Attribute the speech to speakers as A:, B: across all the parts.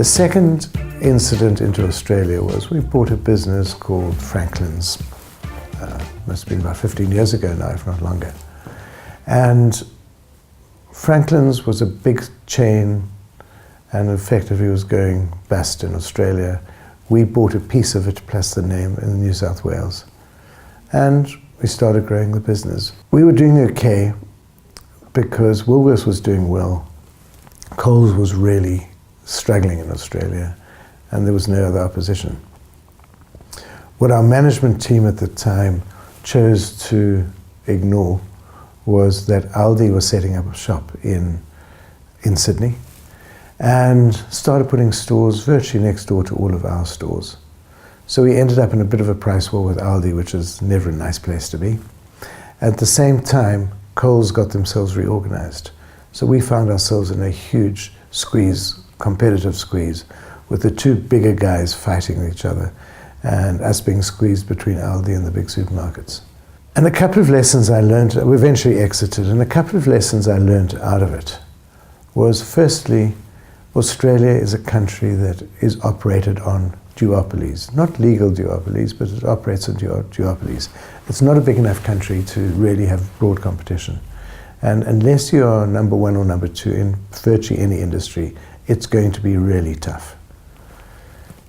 A: The second incident into Australia was we bought a business called Franklin's. Must have been about 15 years ago now, if not longer. And Franklin's was a big chain and effectively was going bust in Australia. We bought a piece of it plus the name in New South Wales. And we started growing the business. We were doing okay because Woolworths was doing well. Coles was really struggling in Australia and there was no other opposition. What our management team at the time chose to ignore was that Aldi was setting up a shop in Sydney and started putting stores virtually next door to all of our stores. So we ended up in a bit of a price war with Aldi, which is never a nice place to be. At the same time, Coles got themselves reorganized. So we found ourselves in a huge squeeze, competitive squeeze, with the two bigger guys fighting each other and us being squeezed between Aldi and the big supermarkets. And a couple of lessons I learned, we eventually exited, and a couple of lessons I learned out of it was, firstly, Australia is a country that is operated on duopolies. Not legal duopolies, but it operates on duopolies. It's not a big enough country to really have broad competition. And unless you are number one or number two in virtually any industry, it's going to be really tough.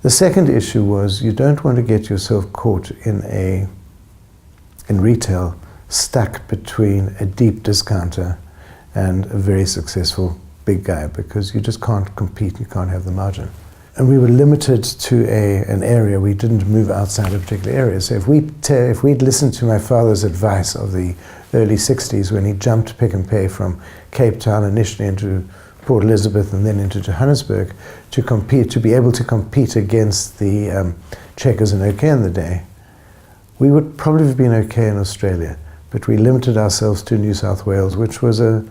A: The second issue was you don't want to get yourself caught in retail, stuck between a deep discounter and a very successful big guy, because you just can't compete, you can't have the margin. And we were limited to an area, we didn't move outside a particular area. So if we'd listened to my father's advice of the early 60s when he jumped Pick and Pay from Cape Town initially into Port Elizabeth and then into Johannesburg to be able to compete against the Checkers and OK in the day, we would probably have been okay in Australia, but we limited ourselves to New South Wales, which was a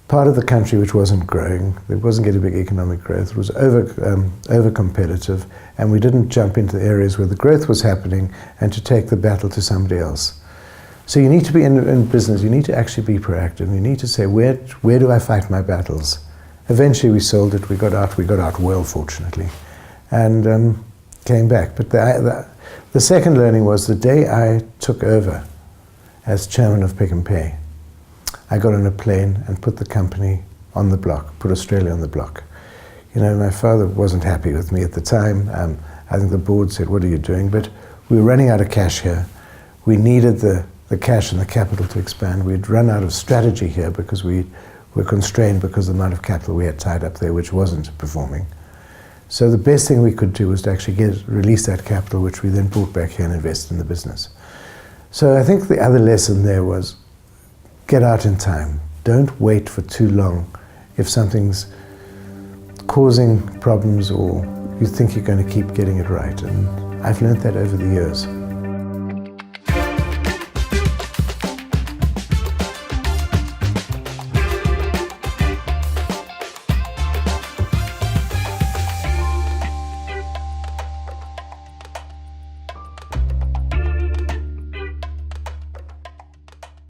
A: part of the country which wasn't growing. It wasn't getting big economic growth. It was over competitive, and we didn't jump into the areas where the growth was happening and to take the battle to somebody else. So you need to be in business, you need to actually be proactive. You need to say, where do I fight my battles? Eventually we sold it, we got out well, fortunately, and came back. But the second learning was the day I took over as chairman of Pick and Pay, I got on a plane and put the company on the block, put Australia on the block. You know, my father wasn't happy with me at the time. I think the board said, what are you doing? But we were running out of cash here. We needed the cash and the capital to expand. We'd run out of strategy here because we were constrained because of the amount of capital we had tied up there, which wasn't performing. So the best thing we could do was to actually release that capital, which we then brought back here and invested in the business. So I think the other lesson there was get out in time. Don't wait for too long if something's causing problems or you think you're going to keep getting it right. And I've learned that over the years.